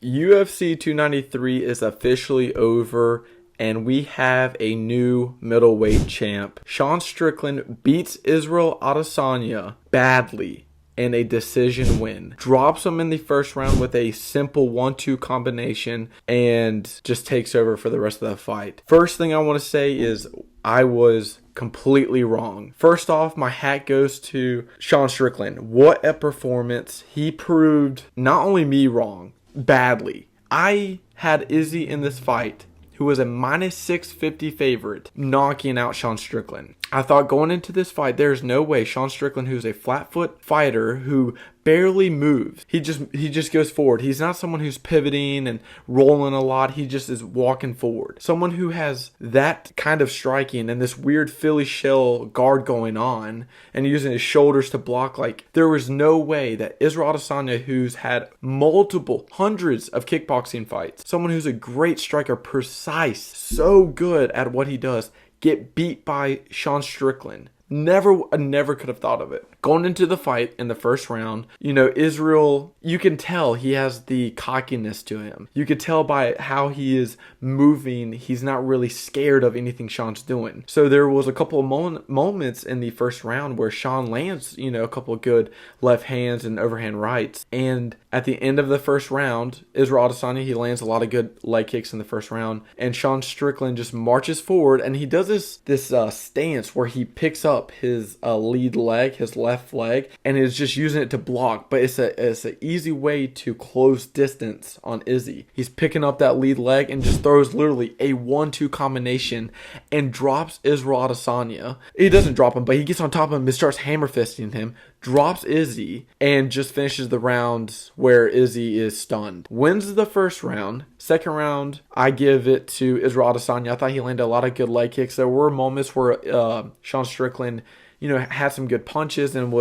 UFC 293 is officially over, and we have a new middleweight champ. Sean Strickland beats Israel Adesanya badly in a decision win. Drops him in the first round with a simple 1-2 combination and just takes over for the rest of the fight. First thing I want to say is I was completely wrong. First off, my hat goes to Sean Strickland. What a performance. He proved not only me wrong, badly. I had Izzy in this fight, who was a minus 650 favorite, knocking out Sean Strickland. I thought going into this fight, there's no way Sean Strickland, who's a flat-foot fighter who barely moves, he just goes forward. He's not someone who's pivoting and rolling a lot. He just is walking forward. Someone who has that kind of striking and this weird Philly shell guard going on and using his shoulders to block, like there was no way that Israel Adesanya, who's had hundreds of kickboxing fights, someone who's a great striker, precise, so good at what he does, get beat by Sean Strickland. Never could have thought of it. Going into the fight in the first round, Israel, you can tell he has the cockiness to him. You could tell by how he is moving, he's not really scared of anything Sean's doing. So there was a couple of moments in the first round where Sean lands, a couple of good left hands and overhand rights. And at the end of the first round, Israel Adesanya, he lands a lot of good leg kicks in the first round. And Sean Strickland just marches forward and he does this stance where he picks up his lead leg, his left leg, and is just using it to block. But it's an easy way to close distance on Izzy. He's picking up that lead leg and just throws literally a 1-2 combination and drops Israel Adesanya. He doesn't drop him, but he gets on top of him and starts hammer fisting him, drops Izzy, and just finishes the round where Izzy is stunned. Wins the first round. Second round, I give it to Israel Adesanya. I thought he landed a lot of good leg kicks. There were moments where Sean Strickland, had some good punches and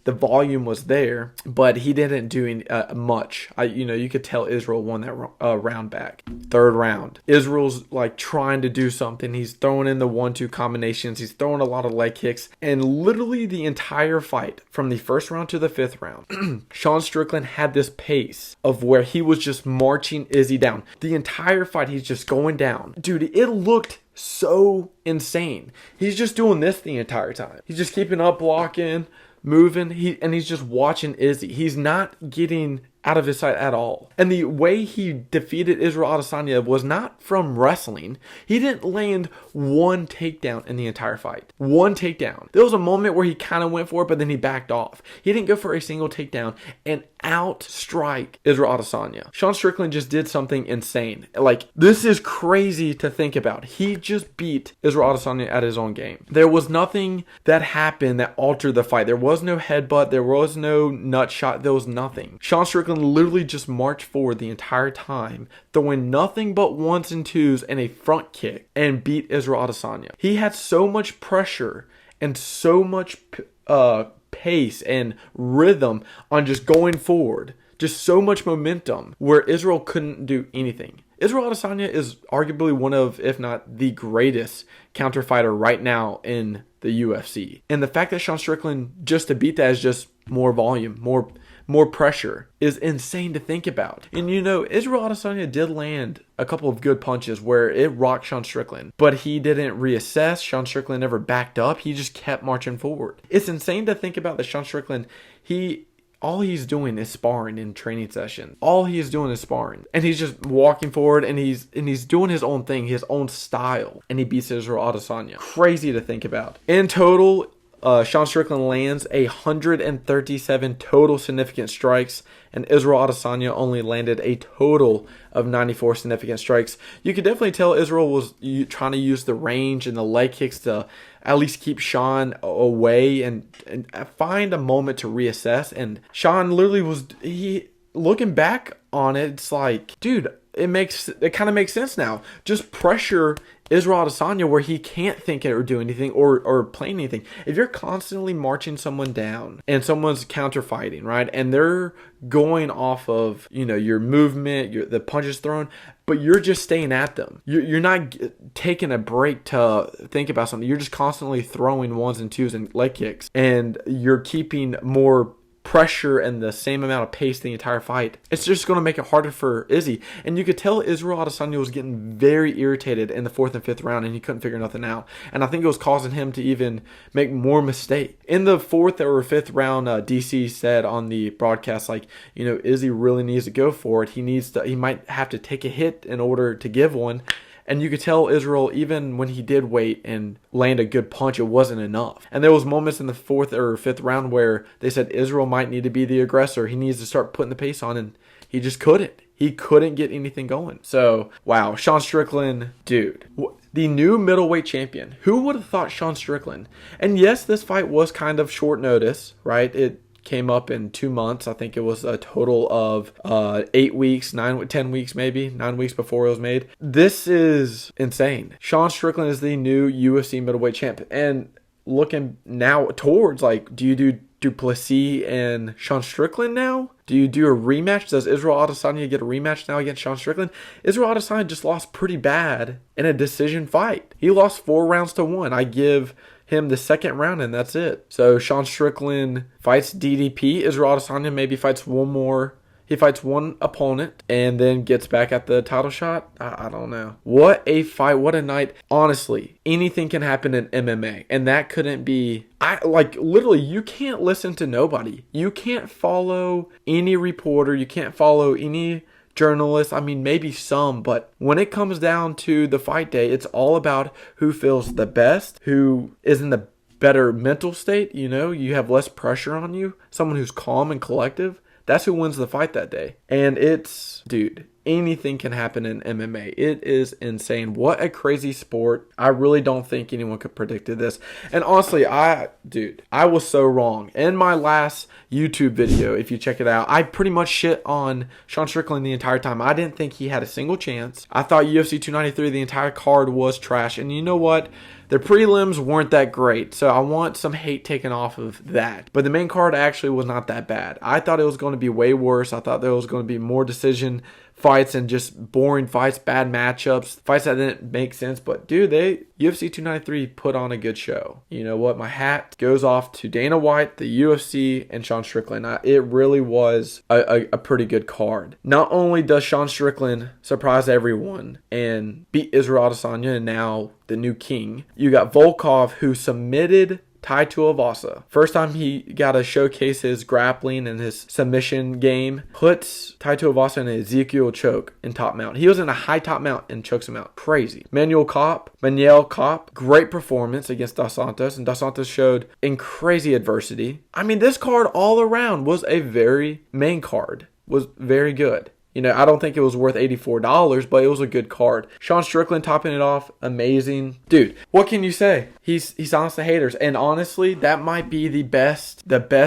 the volume was there, but he didn't do much. You could tell Israel won that round back. Third round, Israel's like trying to do something. He's throwing in the 1-2 combinations. He's throwing a lot of leg kicks, and literally the entire fight from the first round to the fifth round, Sean Strickland had this pace of where he was just marching Izzy down. The entire fight, he's just going down. Dude, it looked so insane. He's just doing this the entire time. He's just keeping up, blocking, moving, he's just watching Izzy. He's not getting out of his sight at all. And the way he defeated Israel Adesanya was not from wrestling. He didn't land one takedown in the entire fight. One takedown. There was a moment where he kind of went for it, but then he backed off. He didn't go for a single takedown and outstrike Israel Adesanya. Sean Strickland just did something insane. Like, this is crazy to think about. He just beat Israel Adesanya at his own game. There was nothing that happened that altered the fight. There was no headbutt. There was no nut shot. There was nothing. Sean Strickland literally just marched forward the entire time, throwing nothing but 1s and 2s and a front kick, and beat Israel Adesanya. He had so much pressure and so much pace and rhythm on just going forward, just so much momentum, where Israel couldn't do anything. Israel Adesanya is arguably one of, if not the greatest counter fighter right now in the UFC. And the fact that Sean Strickland, just to beat that, is just more volume, more pressure, is insane to think about. And Israel Adesanya did land a couple of good punches where it rocked Sean Strickland, but he didn't reassess. Sean Strickland never backed up. He just kept marching forward. It's insane to think about that Sean Strickland, all he's doing is sparring in training sessions. All he is doing is sparring. And he's just walking forward and he's doing his own thing, his own style. And he beats Israel Adesanya. Crazy to think about. In total, Sean Strickland lands 137 total significant strikes, and Israel Adesanya only landed a total of 94 significant strikes. You could definitely tell Israel was trying to use the range and the leg kicks to at least keep Sean away and find a moment to reassess. And Sean literally looking back on it, it's like, dude, it kind of makes sense now. Just pressure Israel Adesanya where he can't think or do anything or play anything. If you're constantly marching someone down and someone's counter fighting, right, and they're going off of your movement, the punches thrown, but you're just staying at them. You're not taking a break to think about something. You're just constantly throwing 1s and 2s and leg kicks, and you're keeping more pressure and the same amount of pace the entire fight, it's just going to make it harder for Izzy. And you could tell Israel Adesanya was getting very irritated in the 4th and 5th round, and he couldn't figure nothing out. And I think it was causing him to even make more mistakes. In the 4th or 5th round, DC said on the broadcast, like, you know, Izzy really needs to go for it. He might have to take a hit in order to give one. And you could tell Israel, even when he did wait and land a good punch, it wasn't enough. And there was moments in the 4th or 5th round where they said Israel might need to be the aggressor. He needs to start putting the pace on, and he just couldn't. He couldn't get anything going. So, wow, Sean Strickland, dude. The new middleweight champion. Who would have thought Sean Strickland? And yes, this fight was kind of short notice, right? It came up in 2 months. I think it was a total of 8 weeks, 10 weeks maybe, 9 weeks before it was made. This is insane. Sean Strickland is the new UFC middleweight champ. And looking now towards, like, do you do Duplessis and Sean Strickland now? Do you do a rematch? Does Israel Adesanya get a rematch now against Sean Strickland? Israel Adesanya just lost pretty bad in a decision fight. He lost 4 rounds to 1. I give him the 2nd round, and that's it. So Sean Strickland fights DDP. Israel Adesanya maybe fights one more. He fights one opponent and then gets back at the title shot. I don't know. What a fight. What a night. Honestly, anything can happen in MMA. And that couldn't be... literally, you can't listen to nobody. You can't follow any reporter. You can't follow any journalists. I mean, maybe some, but when it comes down to the fight day, it's all about who feels the best, who is in the better mental state. You know, you have less pressure on you, someone who's calm and collective. That's who wins the fight that day. And it's, dude, anything can happen in MMA. It is insane. What a crazy sport. I really don't think anyone could predict this. And honestly, I was so wrong. In my last YouTube video, if you check it out, I pretty much shit on Sean Strickland the entire time. I didn't think he had a single chance. I thought UFC 293, the entire card was trash. And you know what? The prelims weren't that great, so I want some hate taken off of that. But the main card actually was not that bad. I thought it was going to be way worse. I thought there was going to be more decision fights and just boring fights, bad matchups, fights that didn't make sense. But dude, UFC 293 put on a good show. You know what? My hat goes off to Dana White, the UFC, and Sean Strickland. It really was a pretty good card. Not only does Sean Strickland surprise everyone and beat Israel Adesanya and now the new king, you got Volkov, who submitted Tai Tuivasa. First time he got to showcase his grappling and his submission game. Puts Tai Tuivasa in an Ezekiel choke in top mount. He was in a high top mount and chokes him out. Crazy. Manuel Kopp, great performance against Dos Santos. And Dos Santos showed in crazy adversity. I mean, this card all around was main card was very good. You know, I don't think it was worth $84, but it was a good card. Sean Strickland topping it off, amazing. Dude, what can you say? He's honest to haters. And honestly, that might be the best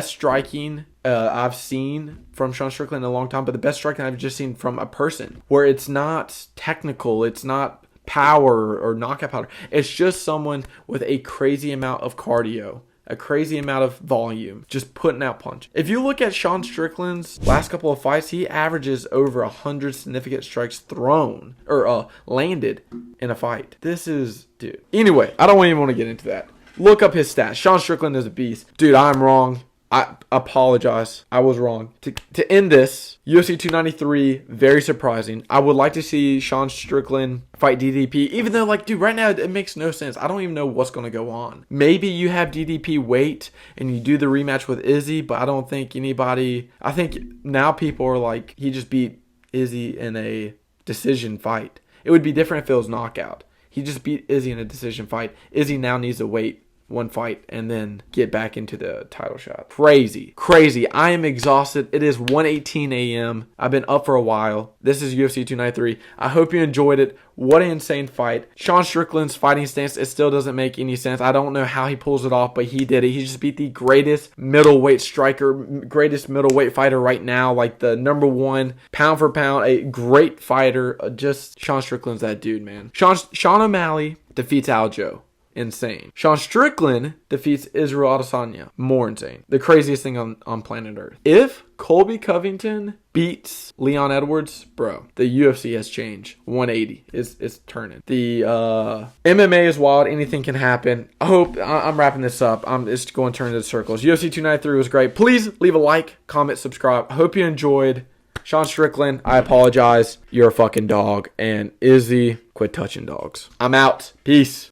striking I've seen from Sean Strickland in a long time, but the best striking I've just seen from a person, where it's not technical, it's not power or knockout power. It's just someone with a crazy amount of cardio, a crazy amount of volume, just putting out punch. If you look at Sean Strickland's last couple of fights, he averages over 100 significant strikes thrown or landed in a fight. This is, dude. Anyway, I don't even want to get into that. Look up his stats. Sean Strickland is a beast. Dude, I'm wrong. I apologize. I was wrong. To end this, UFC 293, very surprising. I would like to see Sean Strickland fight DDP, even though, like, dude, right now it makes no sense. I don't even know what's going to go on. Maybe you have DDP wait and you do the rematch with Izzy, but I don't think anybody... I think now people are like, he just beat Izzy in a decision fight. It would be different if it was knockout. He just beat Izzy in a decision fight. Izzy now needs to wait one fight and then get back into the title shot. Crazy. I am exhausted. It is 1:18 a.m. I've been up for a while. This is UFC 293. I hope you enjoyed it. What an insane fight. Sean Strickland's fighting stance, it still doesn't make any sense. I don't know how he pulls it off, but he did it. He just beat the greatest middleweight striker, greatest middleweight fighter right now, like the number one pound for pound, a great fighter. Just Sean Strickland's that dude, man. Sean O'Malley defeats Aljo insane. Sean Strickland defeats Israel Adesanya. More insane. The craziest thing on planet Earth. If Colby Covington beats Leon Edwards, bro, the UFC has changed. 180 is turning. The MMA is wild. Anything can happen. I'm wrapping this up. I'm just going to turn into circles. UFC 293 was great. Please leave a like, comment, subscribe. I hope you enjoyed. Sean Strickland, I apologize. You're a fucking dog. And Izzy, quit touching dogs. I'm out. Peace.